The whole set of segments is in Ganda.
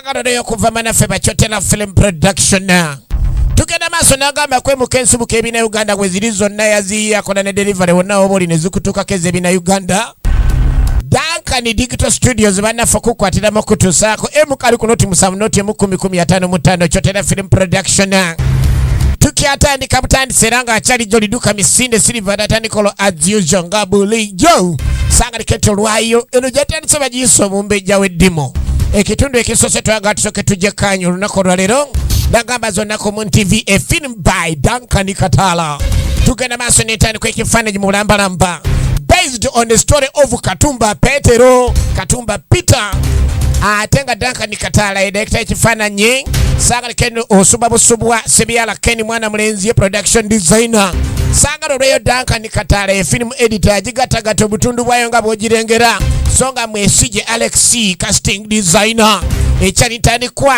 Sagalo leo kuva manaffe Bachotera Film Production. Tugenda maaso n'agamba kwemuka ensibuko ebina Uganda bwe ziri zonna yaziyakola ne delivery wonna obuli ne zikutuuka keze ebina Uganda. Duncan Digital Studios bannaffe okukwatiramu kutuusaako emukali ku noti 7 noti 10,15 Chotera Film Production. Tukyatandika butandise era ng'akyali joli duka misinde silver datandikolo as usual nga bulijjo. Sagalo keto lwayo eno gyatandise bagiyisa omumbejja w'eddimu. Ekitundu ekisose twagala tusooke tujje kanyu olunaku olwaleero nagamba zonna ku TV a film by Duncan Katala. Tugenda maaso n'entandikwa ekifaananyi mu bulambalamba based on the story of Katumba Peter ate nga Duncan Katala ye director ekifaananyi. Sagalo Ken osuba busubwa Sebyala Ken mwana mulenzi production designer. Sagalo olweyo Duncan Katala ye film editor agigatagata obutundu bwayo nga bw'ogirengera songa mwesije Alex casting designer ekyanitandikwa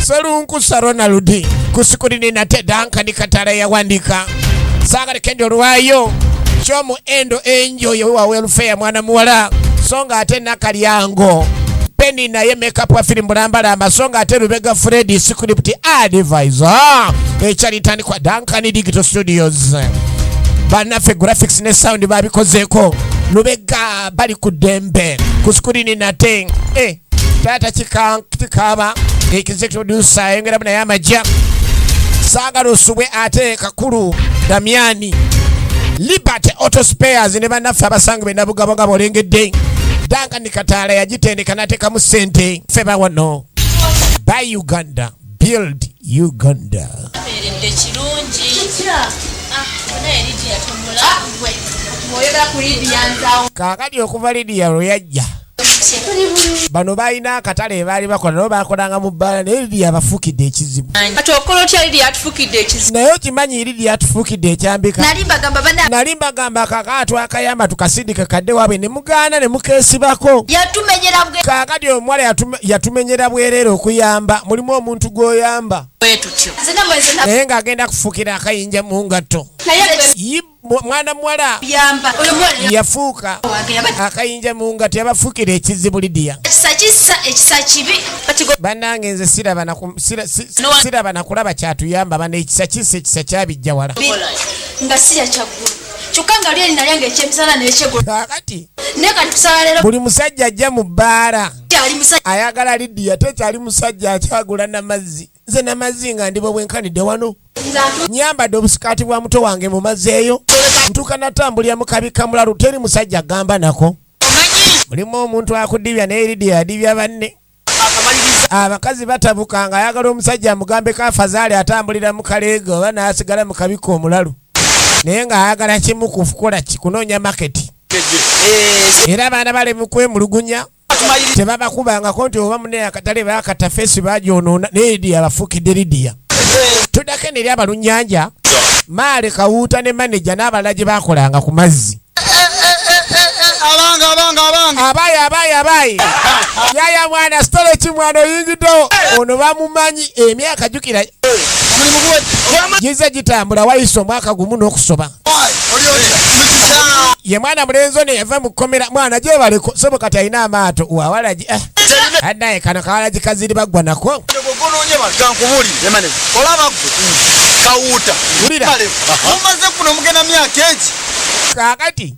Selunku Sarona Ludi kusikulini nate Duncan Katala yawandika. Sagalo Ken olwayo kyomu endo enjoyo wa welfare mwana muwala songa ate nakalyango Penny naye makeup wa film bulambalamba songa ate Lubega Freddy script advisor ekyanitandikwa Duncan Digital Studios. Bannaffe graphics ne sound babikozeeko Lubega bali ku dembe ku screen nate tata kikaba executive producer engera buna yamajja. Sagalo subwe ate kakulu Damiani Liberty Auto Spares ne bannaffe abasange benabugabonga bolengedde. Duncan Katala yagitendeka natekamu ssente feba wano by Uganda build Uganda. Kakati okuva Lydia lwe yajja bano balina akatale baali bakola nabo bakolanga mu bbala naye Lydia abafuukidde ekizibu. Naye okimanyi Lydia atufuukidde ekyambika. Nali mbagamba kakaatu akayamba tukasindike kadde waabwe ne mugaana ne mukeesibako. Kakati omuwala yatumenyera bwereere okuyamba mulimu omuntu gw'oyamba naye ng'agenda kufuukira akayinja mu ngatto. Mwana muwala yafuuka akayinja mu ngatto yabafuukira ekizibu Lydia. Bannange nze siraba nakulaba kyatuyamba bano ekisa kisa ekisa kyabijja wala kakati buli musajja ajja mu bbaala ayagala Lydia tekyali musajja akyagula namazzi. Nze namazzi nga ndibo bwenkanidde wano nyambadde obusikaati bwa muto wange mu mazzi eyo ntuuka natambulira mu kabi kamulalu teri musajja agamba nako. Mulimu omuntu akudibya naye Lydia adibya banne. Abakazi batabuka nga ayagala omusajja amugambe kafazaali atambulira mu kaleega oba n'asigala mu kabiko omulalu naye ng'ayagala kimu kukola kunoonya maketi era abaana bale mu kwemulugunya tebabakubangako nti oba munene akatale baakata feesi bagyonoona naye Lydia abafuukidde Lydia. Tuddako eri abalunnyanja Maale Kawuuta ne maneja n'abalala gye baakolanga ku mazzi. Abayi yaya mwana stole kimwana oyingiddewo ono bamumanyi emyaka jjukira gize gitambula wayise omwaka gumu n'okusoba. Ye mwana mulenzi ono yava mu kkomera mwana gyebaleko sobo kati alina amaato wawalagi addaye kano kawalagi kaziri baggwa nako. Kakati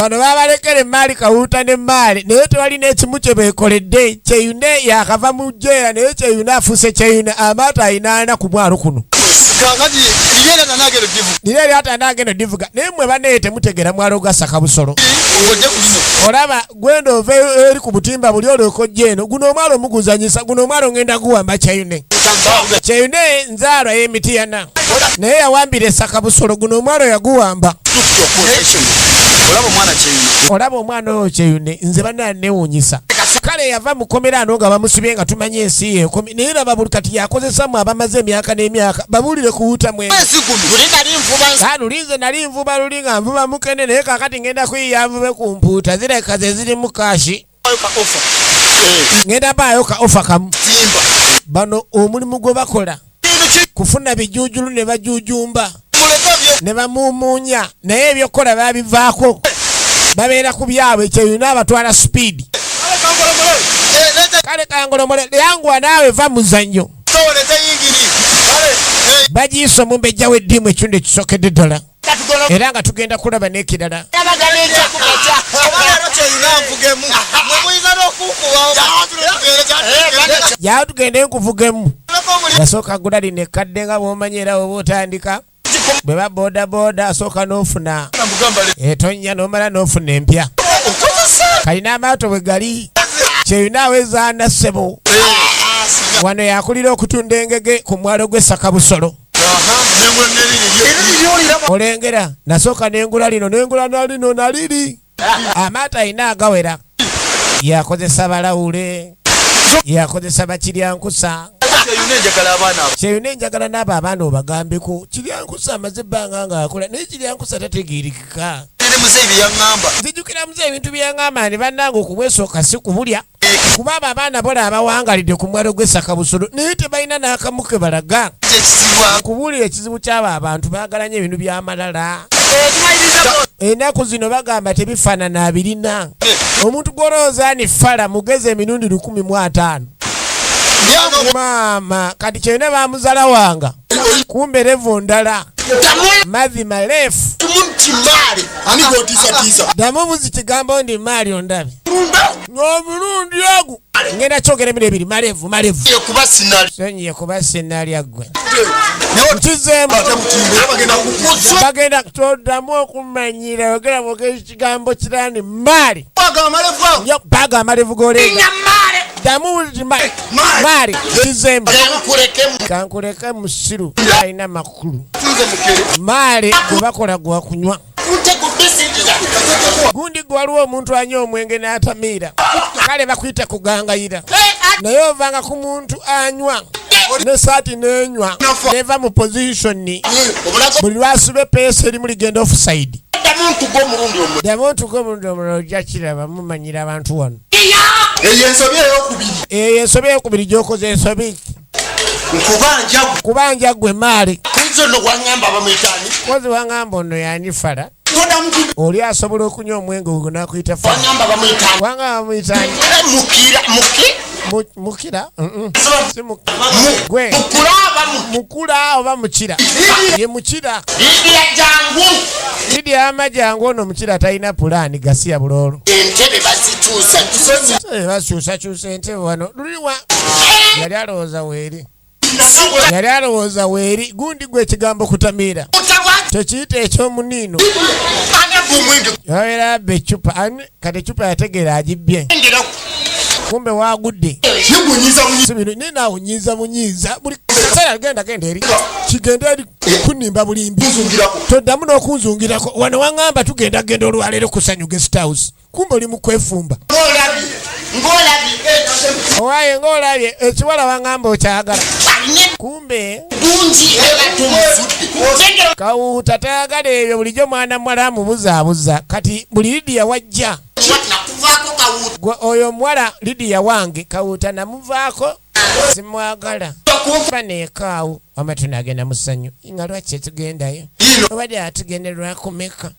bano babalekera emaali Kawuuta n'emaali naye tewalina ekimu kye beekoledde. Kyeyune yakava mu jjeera naye Kyeyune afuuse Kyeyune amaato ayina 4 ku mwalo kuno. Lire lyatanagendo divuga naye mmwe banne temutegera mwalo gasaka busolo. Olaba gwenda ova eri ku butimba buli olwekojja eno guno omwalo omuguzanyisa guno omwalo ngenda guwamba Kyeyune. Kyeyune nzaalwa y'Emityana naye yawambira essaka busolo guno omwalo yaguwamba. Olaba omwana oyo Kyeyune nze bannange newuunyisa. Kale yava mu kkomera ano nga bamusibye nga tumanye ensi ye naye laba buli kati yakozesamu abamaze emyaka n'emyaka babuulire kuwuuta mwene. Lulinze nali nvuba luli nga nvuba mukene naye kakati ngenda kuyiya nvube ku mpuuta zireka ze ziri mu kaashi ngenda baayo ka ofa kamu. Bano omulimu gwe bakola kufuna bijuujulu ne bajuujumba ne bamumuunya naye ebyokola babivaako. babeera ku byabwe kyeyuna abatwala speed kale kangolomole yanguwa naawe va muzannyo bagiisa omumbejja w'eddiimu ekitundu ekisookedde ddala era nga tugenda kulaba n'ekirala yawo tugende nkuvugemu yasooka gula lino ekkadde nga bw'omanyi era oba otandika bwe ba boodabooda asooka n'ofuna etonnya n'omala n'ofuna empya kalina amaato bwe gali kyeyuna awezaana ssebo wano yakulira okutunda engege ku mwalo gw'Essakabusolo olengera nasooka n'engula lino n'engula nalino naliri amaato ayina agawera yakozesa balawule yakozesa bakiryankusa kyeyuna enjagala n'abo abaana obagambeko kiryankusa amaze ebbanga nga akola naye kiryankusa tategeerikika nzijukira muze ebintu byaŋŋamba ne bannanga okubwesooka si kubulya kuba abo abaana bola abawangalidde ku mwalo gw'Essakabusolo naye tebalina n'akamu ke balaga kubuulira ekizibu ky'abo abantu baagala nnyo ebintu by'amalala ennaku zino bagamba tebifaanana abirina omuntu gw'olowoozaani fala mugeze emirundi 105 maama kati kyena bamuzala wanga kumbe revo ndala madhi marefu damubuzi kigambo ndi mali ondabe n'omurundi ogwo ngenda kyogera emiro ebiri marevu sonyiye kuba sinali aggwe nkizeemu bagenda toddamu okumanyira yogera bwogera ekigambo kirani mali baga amalevu golenga damubuzi mali nkizeemu kankuleke musiru alina makulu mali gwebakola gwakunywa gundi gwaliwo omuntu anywa omwenge n'atamiira kale bakuyita kugangayira naye ovanga ku muntu anywa ne saati nenywa neva mu positioni buli lwasiba epeesa eri muligenda offside damuntu gw'omulundi omulala ojja kiraba mumanyira abantu wano eyo ensobi eyokubiri gyokoze ensobi kubanja gwe maali kozi waŋŋamba ono yanifala oli asobola okunywa omwenge ogwo nakuyita wanga bamuyitani mukira gwe mukula oba mukira ye mukira Lidia Amajangu ono mukira talina pulaani gasiya buloolo bakyusakyusa entebe wano luliwa yali alowooza weeri gundi gwe ekigambo kutamiira tekiyita ekyomuniino yabeera abba ecupa kati ecupa yategeera agibbye kumbe wagudde ninawunyiza munyiza buli kaseera genda eri kigenda eri kunimba bulimbi toddamu n'okunzungirako wano waŋŋamba tugenda olwaleero kusanyu guest house kumbe oli mukwefumba owaye ng'olabye ekiwala waŋŋamba okyagala kumbe Kawuuta tayagala ebyo bulijjo mwana muwala amubuzaabuza kati buli Lidia wajja oyo omuwala Lidia wange Kawuuta namuvaako simwagala baneekaawo wama tunagenda mu ssanyu nga lwaki tugendayo obadde atugende lwakumeka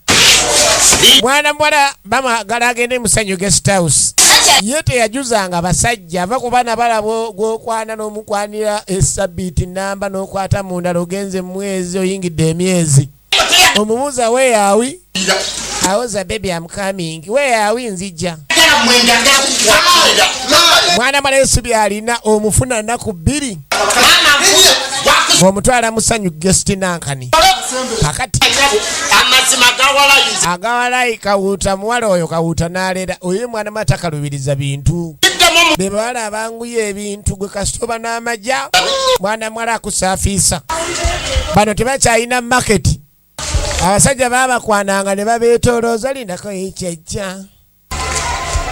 mwana muwala bamwagala agende mu ssanyu guest house ye teyajuzanga basajja ava ku baana balaba gw'okwana n'omukwanira esabbiiti namba n'okwata mu ndala ogenze mu mwezi oyingidde emyezi omubuuza weeyaawi awoza baby am coming weeyaawi nzijja mwana mwana esibya alina omufuna nnaku 2 ng'omutwala musanyu guest nankani kakati agawalayi Kawuuta muwala oyo Kawuuta n'aleera oyo mwana matakalubiriza bintu be bawala abanguya ebintu gwe kasitoba n'amajja mwana mwala akusaafiisa bano tebakyalina maketi abasajja baabakwananga ne babeetoolooza lindako ekyejja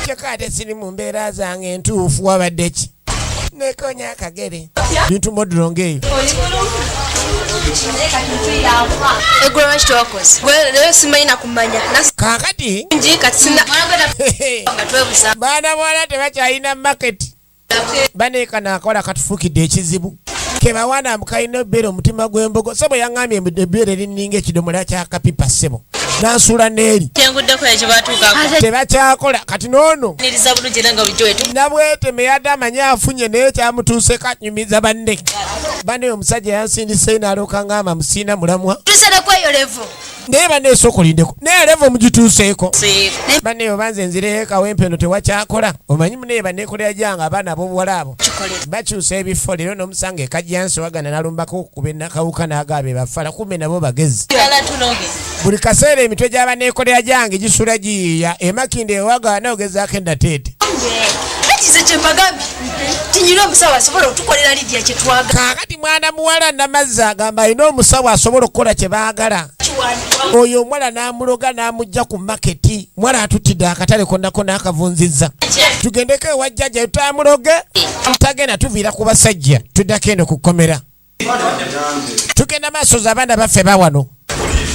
kyokka ate siri mu mbeera zange entuufu wabadde ki nekonya akagere bintu modiro ng'eyo kakati baana bwala tebakyalina maketi baneekana akola katufukidde ekizibu kebawana mukalina ebbere omutima gw'embogo sebo yaŋŋambye ebbere erininga ekidomola kyakapipa ssebo n'asuula n'eri tebakyakola kati noono nabwete meyadde amanyi afunye naye kyamutuuse kanyumiza banne omusajja yansindise n'alooka ngamba musiina mulamwa naye banneesa okulindeko naye levo mugituuseeko banne obanze nzireyo kawempeno tewakyakola omanyi munaye banneekolera jange abaana ab'obuwala abo bakyusa ebifo leero n'omusanga ekajjansi wagana nalumbako okukuba enakawuka n'agaabe bafala kumbe nabo bagezi buli kaseera emitwe gy'abanneekolera jange gisula giyiiya emakindi ewagaana ogezaako endateete kaakati mwana muwala namazzi agamba alina omusawo asobola okukola kye baagala oyo omuwala n'amuloga n'amugja ku maketi muwala atutidde akatale konnako n'akavunzizza tugendeko ewa jjajja tutamuloge tagenda tuviira ku basajja tuddako eno ku kkomera tugenda maaso za abaana baffe bawano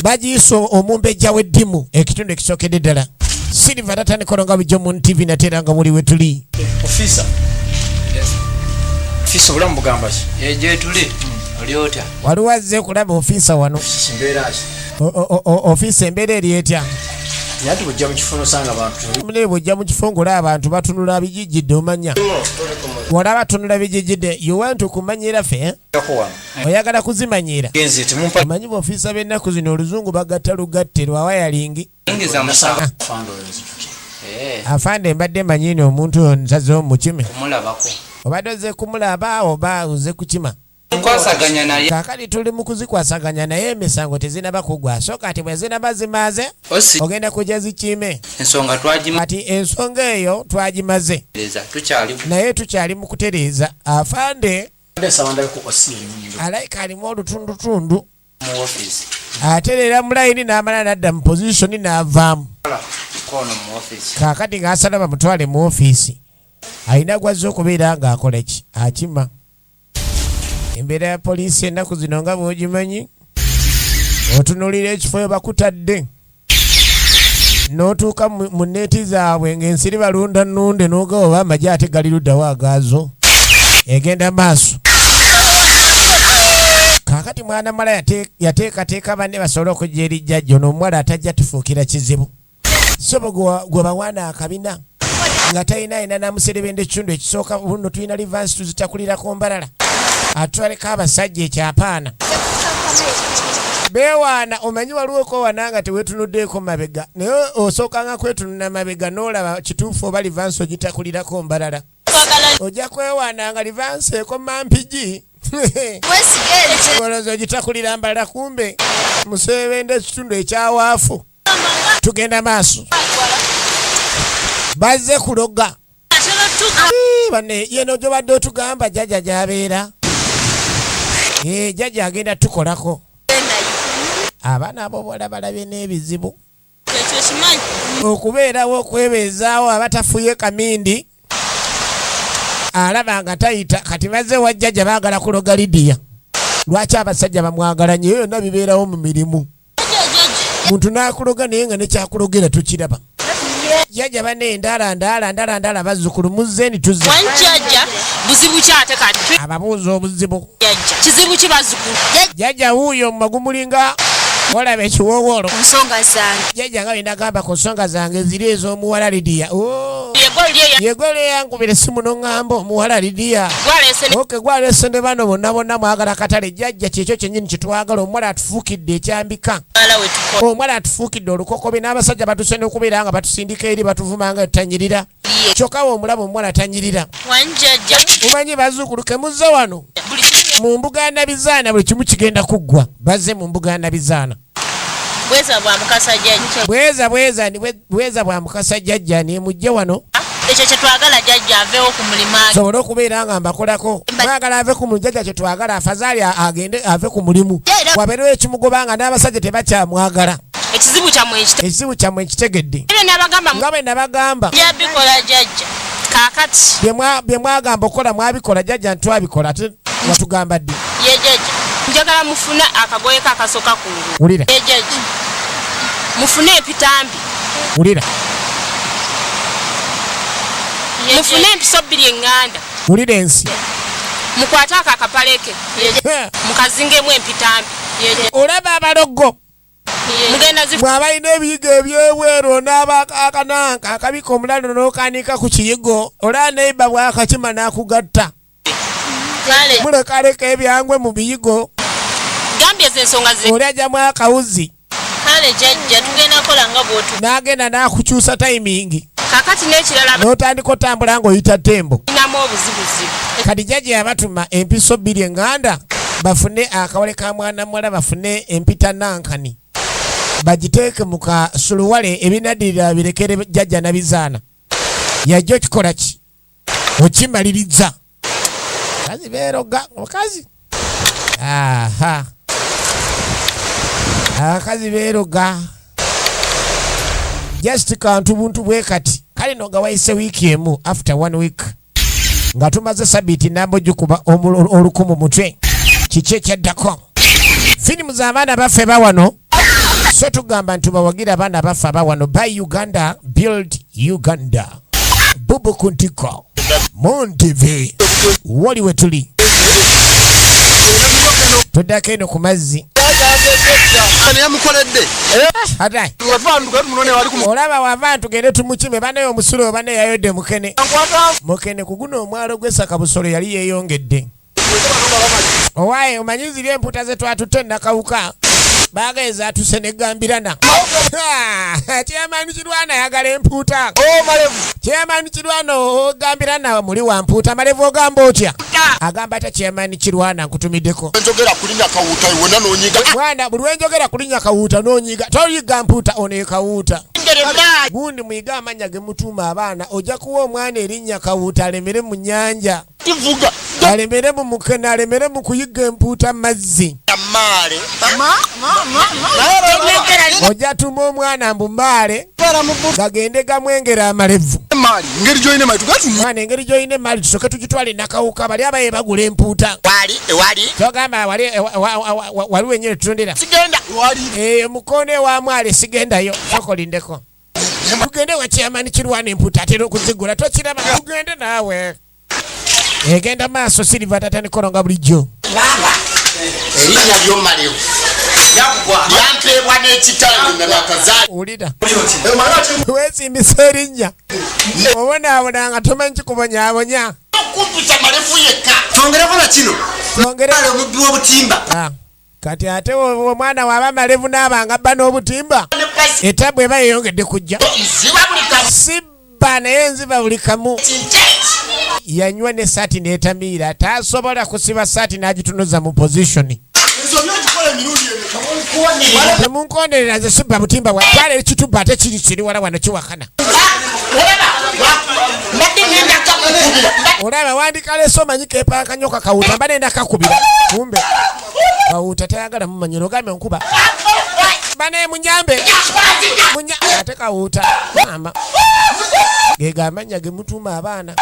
bagiyisa omumbejja w'eddimu ekitundu ekisookedde ddala Silver tatanikolonga bijjo mu TV nateranga muri wetuli officer bulamu bugamba ki je tuli oliota waliwaze kulaba officer wano mberaje officer mbere lyetya yatu bujja mu kifuno sanga abantu mune bujja mu kifungola abantu batunula bijijidde omanya wala batunula bijijidde you want to kumanyira fe oyagala kuzimanyira genzi timumpa manyi officer bennaku zino oluzungu bagatta lugatterwa wayalingi ingiza musaba afande mbadde manyini omuntu nsaze omukime kumulabako obadde oze kumulaba oba oze kukima kwasaganya naye kakati tuli mu kuzikwasaganya naye emisango tezinaba kugwa soka ati bwe zinaba zimaze ogenda kujja zikime ensonga ati ensonga eyo twagimaze naye tukyali mu kutereeza afande alayika alimu olutundutundu aterera mu layini n'amala n'adda mu pozisoni n'avaamu kaakati ng'asala bamutwale mu ofiisi alina gwazze okubeera ng'akola ki akima embeera ya poliisi ennaku zino nga bw'ogimanyi otunulira ekifo we bakutadde n'otuuka mu neeti zaabwe ng'ensiri balunda nnunde n'oga oba amagye ate gali luddawo agaazo egenda maaso kaakati mwana mala yateekateeka banne basobole okujja eri jjajjo n'omuwala atajja tufuukira kizibu so gwe bawaana akabina nga talina namuserebenda ekitundu ekisooka buno tulina livansi tuzitakulirako mbalala atwaleko abasajja ekyapaana beewaana omanyi waliwo kowana nga teweetunuddeeko mabega naye osookanga kwetunula mabega n'olaba kituufu oba livansi ogitakulirako mbalala ojja kwewaana nga livansi ekoma mpigi olowooza ogitakulira mbalala kumbe muserebenda ekitundu ekyawaafu tugenda maaso bazze kuloga bane yeno gyobadde otugamba jjajja gy'abeera jjajja agenda tukolako abaana ab'obuwala balabye n'ebizibu okubeerawo okwebeezaawo abatafuye kamindi alaba nga tayita kati bazze wa jjajja baagala kuloga Lidiya lwaki abasajja bamwagala nnyo yonna bibeerawo mu mirimu muntu n'akuloga naye nga nekyakulogera tukiraba jjajja bane ndaala bazzukulu muzzeni tuzze wanjajja buzibu kyate kati ababuuza obuzibu kizibu ki bazzukulu jjajja wuuyo mumagumulinga olaba ekiwoowoolo ku nsonga zange jjajja nga bwendagamba ku nsonga zange ziri ez'omuwala Lidiya yegole yankubira essimu n'oŋŋamba omuwala Lidiya oke gwaleese ne bano bonna mwagala katale jjajja kyekyo kyennyini kyetwagala omuwala atufuukidde ekyambika omuwala atufuukidde olukokobe n'abasajja batuse n'okubeera nga batusindika eri batuvuma nga tutanyirira kyokka we omulaba omuwala tanyirira mumanyi bazzukulu kemuzze wano mu mbuga ya Nabizaana buli kimu kigenda kuggwa bazze mu mbuga ya Nabizaana bweza bwa mukasa jjajja nemujje wano ekyo kyetwagala jjajja aveewo ku mulimu sobole okubeera nga mbakolako mwagala ave ku mulimu jjajja kyetwagala afazaali agende ave ku mulimu wabeerewo ekimugobanga n'abasajja tebakyamwagala ekizibu kyammwe ekitegedde nga bwe nabagamba yabikola jjajja kaakati bye mwagamba okukola mwabikola jjajja ntwabikola ate watugamba ddi ye jjajja njagala mufune akagoye kakasooka ku ngulu wulira ye jjajja mufune epitambi wulira mufune empiso bbiri eŋŋanda wulira ensi mukwate akakapaleke mukazingemu empitambi olaba abalogo Mwabalina ebiyigo ebyebweru n'abakananka akabika omulalo n'okanika ku kiyigo olaba neiba bwakakima n'akugatta. Mulekaleka ebyangwe mu biyigo oli ajjamu akawuzi n'agenda n'akukyusa tayimingi n'otandika otambula ng'oyita Tembo. Kadija gye yabatuma empiso 2 enganda bafune akawale ka mwana muwala bafune empita nankani bagiteeke mu kasuluwale ebinadirira birekere jjajja na bizaana. Yajja okikola ki? Okimaliriza. Kazi beeroga omukazi. Aha. Akazi beeroga. Just kantu buntu bwe kati. Kale no nga wayise wiiki emu after 1 week. Nga tumaze sabiti nambo jukuba olukumu mutwe. Kiki ekyaddako. Filimu z'abaana baffe bawano. So tugamba nti bawagira abaana baffe abawano by Uganda, build Uganda. Bubu Kuntiko. Montive. Wali we tuli. Tuddako eno ku mazzi. Hatai. Olaba wava tugende tumukime banayo omusulo bane yayodde mukene. Mukene kuguno omwalo gw'Essaka Busolo yali yeeyongedde. Owaye omanyizira emputa ze twatutte nakawuka. Bageza atuse ne Gambirana. Chairman Kirwana yagala emputa. Chairman Kirwana Gambirana muli wa mputa Malevu ogamba otya? Agamba ata Chairman Kirwana nkutumiddeko. Njogera kulinya kawuta wonna n'onyiga. Mwana buli wenjogera kulinya kawuta n'onyiga. Toyiga mputa one kawuta. Gundi muyiga amanya ge mutuma abaana ojja kuwa omwana erinnya kawuta alemere mu nnyanja. Kivuga. Alemere mu mukene alemere mu kuyiga emputa mazzi. Male. Ojja tuma omwana mbu Male gagende gamwengera amalevu. Ngeri joine mali tugatu. Mwana engeri joine mali tusoke tugitwale nakawuka bali abaye bagula emputa. Wali. Togamba wali wenyere tutondera. Sigenda. Wali. Mukone wa Male sigendayo. Sokolindeko. Tugende wa Chairman Kirwana emputa atera okuzigula tokiraba tugende naawe. Egenda maaso Silver tatani koronga bulijjo. Erinnya ly'omalevu yampebwa n'ekitange nakazali ulira wesimbisa erinnya obonaabona nga tomanyi kikubonyaabonya okumputa malevu yekka twongereko na kino twongereko omubbi w'obutimba kati ate omwana waaba malevu n'abanga abba n'obutimba etabwe eba yeyongedde kujja sibba naye enziba buli kamu. Yanywa ne saati n'etamiira tasobola kusiba saati n'agitunuza mu position. Temunkonderera nze sibba butimba bwa twala ekituba ate kiri wala wano kiwakana. Olaba wandika leso manyi keepanka nyoka kawuta mba nenda kakubira. Kumbe kawuta tayagala mumanyiro gambe nkuba. Bane munyambe. Ate kawuta mama. Gega amanya ge mutuma abaana.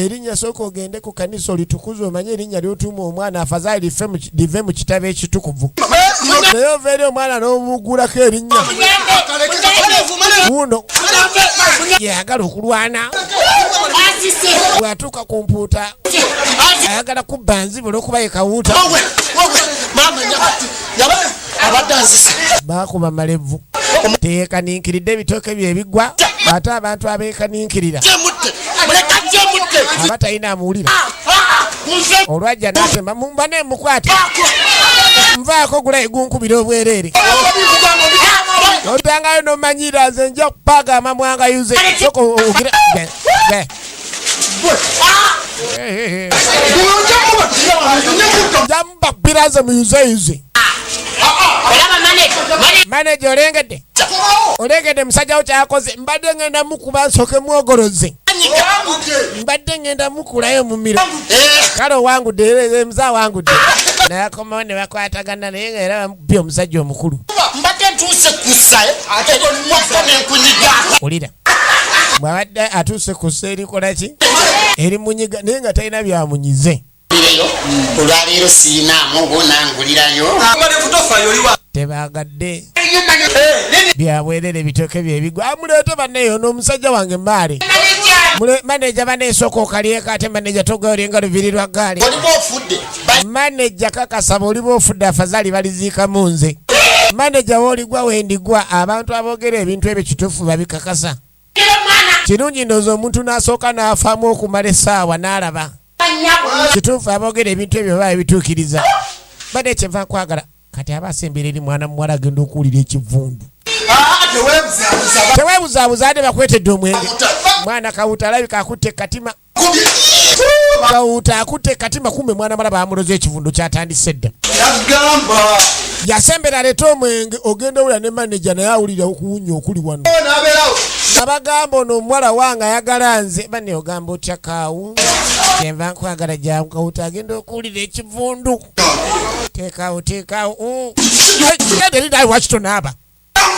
Erinnya soko ogende ku kanisa olitukuzo omanye erinnya ly'otuma omwana afadhali live mu kitabo ekitukuvu. Naye ovaire omwana n'omugulako erinnya guno yagala okulwana bw'atuuka ku mpuuta ayagala kubba nzibula okuba ye kawuuta baakuba malevu teyeekaniikiridde ebitooke bye ebigwa ate abantu abeekaniikirira abatalina amuwulira olwajja n'atemba mumba nemukwate nvaako gula egunkubira obwereere otangayo nomanyira nze nja kupaaga amamwanga yuze soko ogira njamubabbira nze muyuzeyuze maneja olengedde musajja wo kyakoze mbadde ngenda mukuba nsoke mwogoloze mbadde ngenda mukulayo mumiro kale owangudde muza wangudde naye akomawo ne bakwatagana naye nga era bamubye omusajja omukulu mbadde ntuuse kussa ate mwaka nenkunyiga olira bwabadde atuuse kussa erikola ki eri munyiga naye nga talina byamunyize olwaleero siinaamu bonangulirayo tebagadde byabwerere ebitooke byebigwa amuleete banneeyo n'omusajja wange Male maneja baneesooka okalyeko ate maneja togaolinga lubiri lwa gaali maneja kakasaba oliba ofudde afazali baliziikamu nze Manager woligwa wendigwa abantu abogera ebintu ebyo kituufu babikakasa. Kirungi ndowooza omuntu n'asooka n'afaamu okumala essaawa n'alaba. Kituufu abogera ebintu ebyo baba bituukiriza. Badde kyenva nkwagala kati aba asembera eri mwana muwala agenda okuwulira ekivundu. Teweebuzaabuza ate bakwetedde omwenge. Mwana Kawuta alabika akutte katima. Kawuta akutte katima kumbe mwana mala bamuloza ekivundu kyatandise dda. Yasembera aleeta omwenge ogenda owulira ne manager naye awulira okuwunya okuli wano. Nabagamba ono omuwala wange ayagala nze banne ogamba otya Kaawu. Kyenva nkwagala jangu Kawuta agenda okuwulira ekivundu. Teekaawo. Genda eri nawe lwaki tonaaba?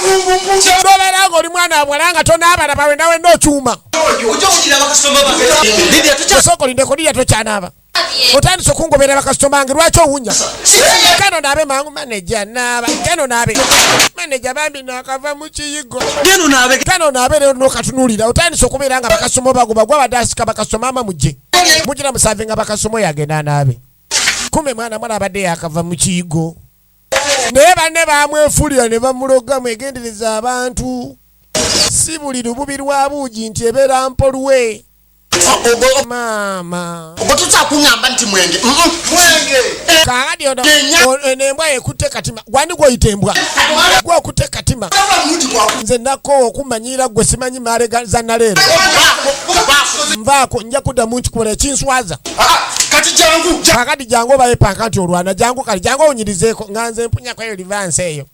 N'obeera ng'oli mwana wabwala nga tonaaba laba wenda wenda okyuma. Osooka olindeko Lidia tokyanaaba. Otandise okungobera bakasitoma bange lwaki owunya? Kano naabe mangu manager naaba. Kano naabe. Manager bambi nakava mu kiyigo. Kano naabe lero n'okatunuulira. Otandise okubeera nga bakasitoma bagoba gwa badde asika bakasitoma ama mujje. Mugira musave nga bakasitoma oyo agenda naabe. Kumbe mwana mwana abadde yakava mu kiyigo. Naye banne bamwefulira ne bamuloga mwegendereza abantu. Si buli lububi lwa buugi nti ebeera mpolwe. Maama. Ogotuza kuŋŋamba nti mwenge. Kaadi ono embwa ekutte katima. Gwani gw'oyita embwa? Gwe okutte katima. Nze nakoowa okumanyira gwe simanyi maalega za naleero. Nvaako nja kuddamu nkikukola ekinswaza. Kakati jangu obaye panka nti olwana jangu kali jangu owunyirizeeko nga nze mpunyako eyo livansi eyo.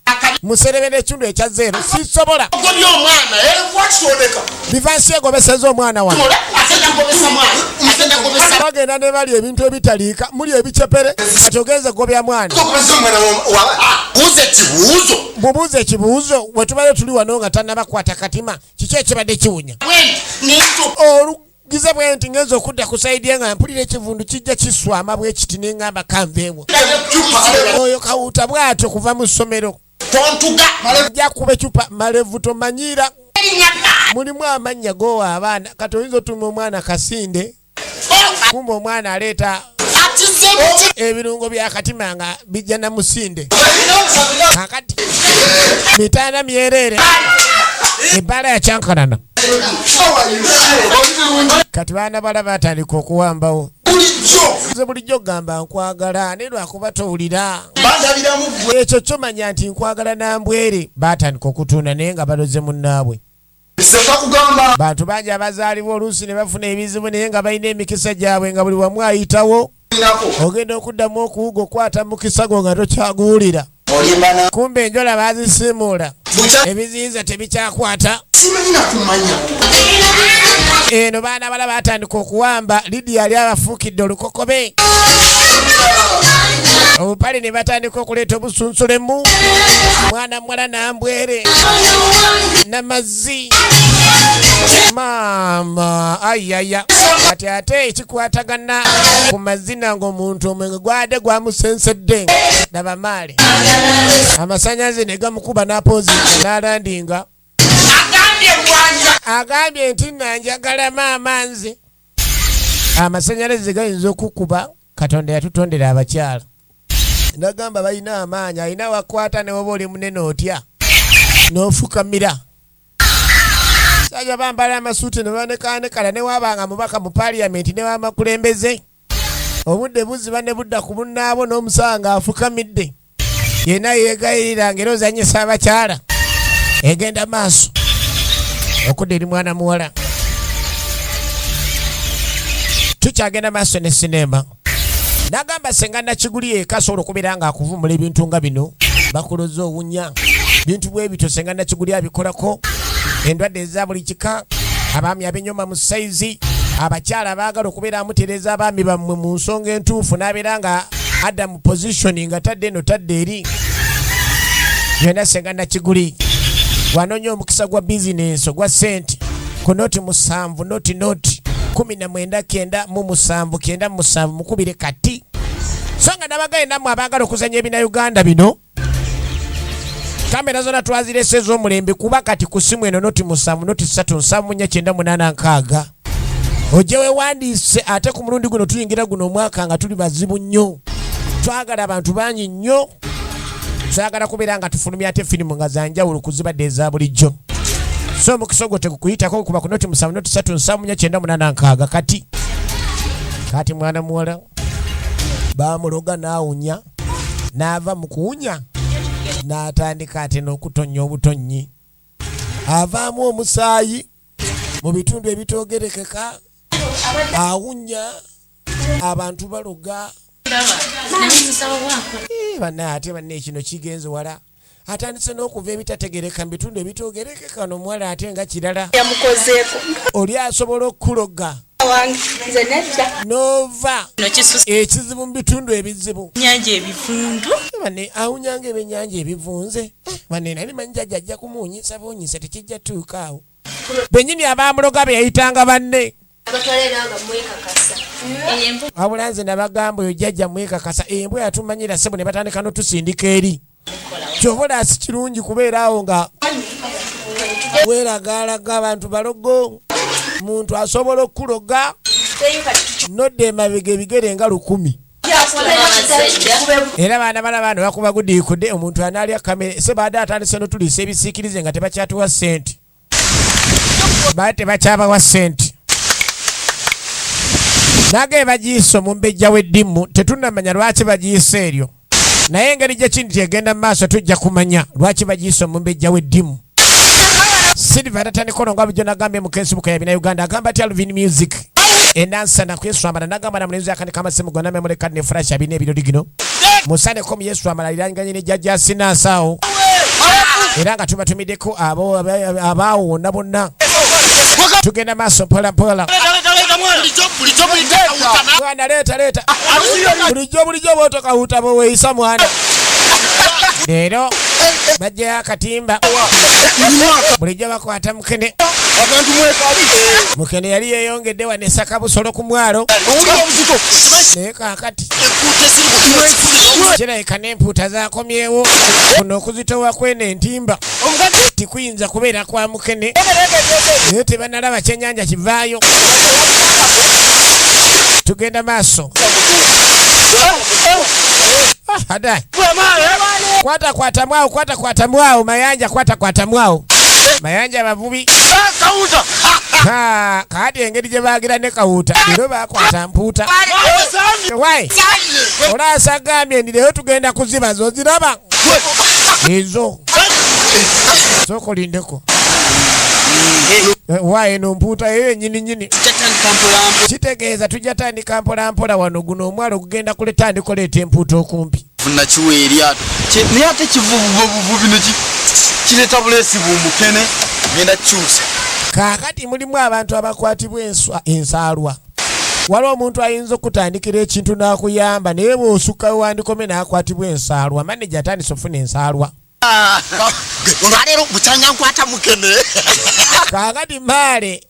Muserebera ekitundu ekya zeero sisobola. Livansi egobeseza omwana wange. Bagenda ne bali ebintu ebitaliika muli ebicepere kati ogenze gobya mwana. Mubuuze ekibuuzo bwe tubayo tuli wano nga tannabakwata katima kiki ekibadde kiwunya. Olugize bwe nti ngenza okudda ku sayidi nga mpulira ekivundu kijja kiswama bwe kiti ne ngamba kanveewo. Oyo Kawuta bw'atyo kuva mu ssomero. Ajja kuba ecupa malevu tomanyira. Mulimu amannya gowa abaana kati oyinza otuma omwana Kasinde. Kumbe omwana aleeta ebirungo bya katima nga bijja na Musinde. Kakati mitaana myerere ebbala ya kyankanana. Kati baana bala batandika okuwambawo. Nze bulijjo gamba nkwagala ne lwakuba towulira. Ekyo kyomanya nti nkwagala nambwere batandika okutunda naye nga baloze munnaabwe. Bantu bangi abazaalibwa oluusi ne bafuna ebizibu naye nga balina emikisa gyabwe nga buli wamu ayitawo. Ogenda okuddamu okuwuga okwata mukisa gwo nga tokyaguwulira. Kumbe enjola baazisimuula. Ebiziyiza tebikyakwata. Eno baana bala batandika okuwamba. Lidia yali abafuukidde olukokobe. Obupale ne batandika okuleeta obusunsulemu. Mwana muwala nambwere namazzi. Maama ayaya kati ate ekikwatagana ku mazina ng'omuntu omwenge gwadde gwamusensedde daba maale amasanyaze ne gamukuba n'apoozi n'alandinga agambye nti nanjagala maama nze amasanyalaze gayinza okukuba Katonda yatutondera abakyala nagamba balina amaanyi alina wakwata ne woba oli munene otya n'ofukamira sajja bambala amasuuti ne banekanekala ne wabanga mubaka mu parliament ne bamakulembeze obudde buziba ne budda ku bunnaabo n'omusanga afukamidde yenna yeegayirira ngero ozanyisa abakyala egenda maaso okudda eri mwana muwala tukyagenda maaso ne sinema nagamba senga nakiguli eka asobola okubeera nga akuvumula ebintu nga bino bakuloza owunya bintu bwe bityo senga nakiguli abikolako endwadde eza buli kika abaami abenyoma mu saizi abakyala abaagala okubeera amutereeza abaami bammwe mu nsonga entuufu n'abeera nga adda mu positioni nga tadde eno tadde eri byonna senga nakiguli wanoonya omukisa gwa bizinensi ogwa ssente ku noti 7 noti 1997 mukubire kati so nga nabagaye nammwe abaagala okuzanya ebina Uganda bino kamera zona twazirese ez'omulembe kuba kati ku simu eno noti 7 noti 3 ojje weewandiise ate ku mulundi guno tuyingira guno omwaka nga tuli bazibu nnyo twagala abantu bangi nnyo Twagala kubeera nga tufulumya ate firimu nga za njawulo kuzibadde eza bulijjo. So omukisa ogwo tegukuyitako kuba ku noti 7 noti 3 7 9 8 6 kati mwana muwala bamuloga n'awunya n'ava mu kuwunya n'atandika ate n'okutonnya obutonyi avaamu omusaayi mu bitundu ebitoogerekeka awunya abantu baloga ate banne kino kigenze wala atandise n'okuva ebitategereka mu bitundu ebitoogerekeka n'omuwala ate nga kirala oli asobola okuloga nova ekizibu mu bitundu ebizibu bane awunyanga ebyenyanja ebivunze bane nali manyi jajja kumuunyisa buunyisa tekijja tuukaawo benyini abamuloga be yayitanga banne wabula nze nabagamba oyo jjajja mwekakasa embwa yatumanyira ssebo ne batandika n'otusindika eri kyobola si kirungi kubeera awo nga weeragaalaga abantu balogo muntu asobola okuloga nodde emabega ebigere nga 100 era baana balabano bakuba gudiikudde omuntu anaalya kamere sebaadde atandise n'otuliisa ebisiikirize nga tebakyatuwa ssente baali tebakyabawa ssente nage bagiisa omumbejja w'eddimu tetunnamanya lwaki bagiisa eryo naye engeri gyekindi kyegenda mu maaso tujja kumanya lwaki bagiisa omumbejja w'eddimu. Silver tatandika olonga bujjo nagambye mu Facebook ya bina Uganda agamba ati Alvin Music enansa na kweswamana nagamba na mulenzi akanika amasimu gonna memory card ne flash abine ebirodi gino musane ko yeswamana liranganye ne jajja sinasaawo era nga tubatumideko abaawo bonna tugenda maaso mpola mpola mwana leta bulijjo bwotokahuta bweweeyisa mwana leero bajjayo akatimba bulijjo bakwata mukene mukene yali yeeyongedde wanesaka busolo ku mwalo naye kaakati kirabika n'empuuta zakomyewo kuno okuzitowa kweno entimba tikuyinza kubeera kwa mukene naye tebanalaba kyennyanja kivaayo tugenda maaso adai kwata mwawo mayanja kwata mwawo mayanja bavubi kaati engeri gye baagira ne kawuuta leero bakwata mpuuta wai olaasagambye ndi leero tugenda kuziba zoziraba ezo sokolindeko wai eno mpuuta eyo nyini kitegeeza tujja tandika mpolampola wano guno omwalo gugenda kuletandika oleeta empuuta okumpi nakiwa eryato naye ate kivubuvubuvi neki kireeta buleesi bumukene genda kyusa kaakati mulimu abantu abakwatibwa ensaalwa waliwo omuntu ayinza okutandikira ekintu n'akuyamba naye bw'osukkayo wandikome n'akwatibwa ensaalwa maneja atandise ofuna ensaalwa olwaleero bukyanga nkwata mukene kaakati maale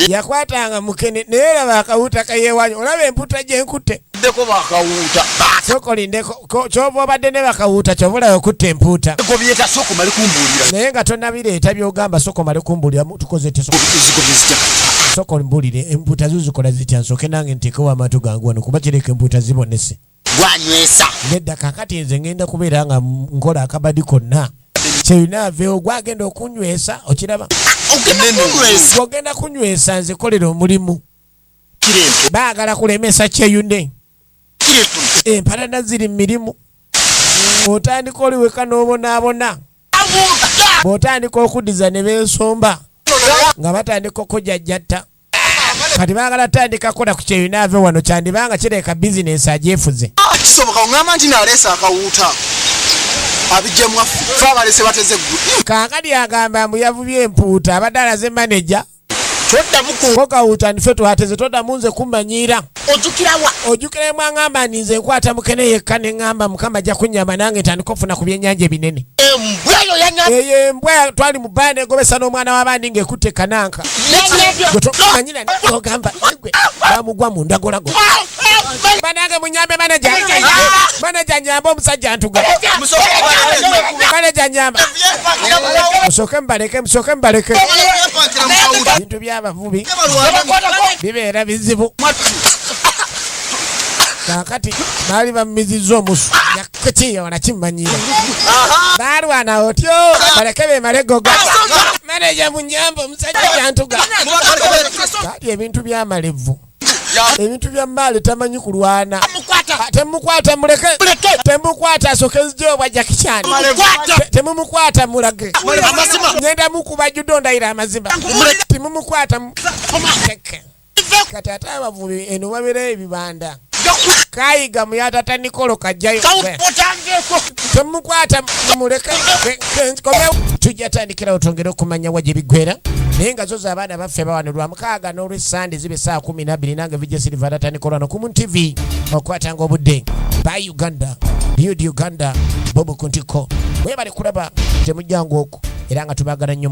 yakwatanga mukene naye laba akawuuta kayeewanyo olaba empuuta gyenkutte deko bakawuuta sokolindeko kyova obadde ne bakawuuta kyovulayo okutta empuuta gobyeta soko mali kumbuulira naye nga tonabireeta byogamba soko mali kumbuulira tukoze tesoko mbuulire empuuta zo zikola zitya nsooke nange nteekewo amatu gangu wano kuba kireka empuuta zibonese gwanywesa nedda kakati nze ngenda kubeera nga nkola akabadi konna kyeyinaaveewo gwagenda okunywesa okiraba ogenda kunywesa nze kolera omulimu baagala kulemesa kyeyune empalana ziri mu mirimu otandika oliweka n'obonaabona bw'otandika okuddiza ne beesomba nga batandika okujajjatta kati baagala tandika kola ku kyeyunaave wano kyandibanga kireka bizinesi agyefuze kisoboka oŋŋamba nti naleesa akawuuta abijjamu fe abalese bateze ggu kaakati agamba mbu yavubye empuuta abadde alaze maneja ko kawuuta ndife twateze toddamu nze kumanyiira ojjukira mwaŋŋamba ndi nze nkwata mukene yekka ne ŋŋamba mukama ajja kunnyamba nange tandika okufuna ku byennyanja ebinene eyo embwa twali mu bbanda egobesa n'omwana w'abandi ng'ekutte kananka manyira ogamba bamugwa mu ndagolago banange munyambe maneja nyamba omusajja ntuga maneja nyamba musooke mubaleke bintu by'abavubi bibeera bizibu kakati bali bamizizo omusu yakati wanakimanyira balwana otyo balekebe malegoga manager munyambo musajja jantuga kati ebintu byamalevu ebintu bya mali tamanyi kulwana temukwata muleke temukwata asokezjo bwa jakichani temumukwata mulage ngenda mukuba judo ndaira amazimba temumukwata kati ate abavubi eno babera ebibanda kayiga muyatata Nikolo kajjayo temukwata muleke tujja tandikira otongera okumanya waje bigwera naye nga zoza abaana baffe bawanirwa mukaaga n'olwesande zibe saa 12 nange vijja Silver Nikolo no ku TV okwatanga obudde by Uganda Build Uganda Bobo Kuntiko webale kulaba temujjangu okwo era nga tubagala nnyo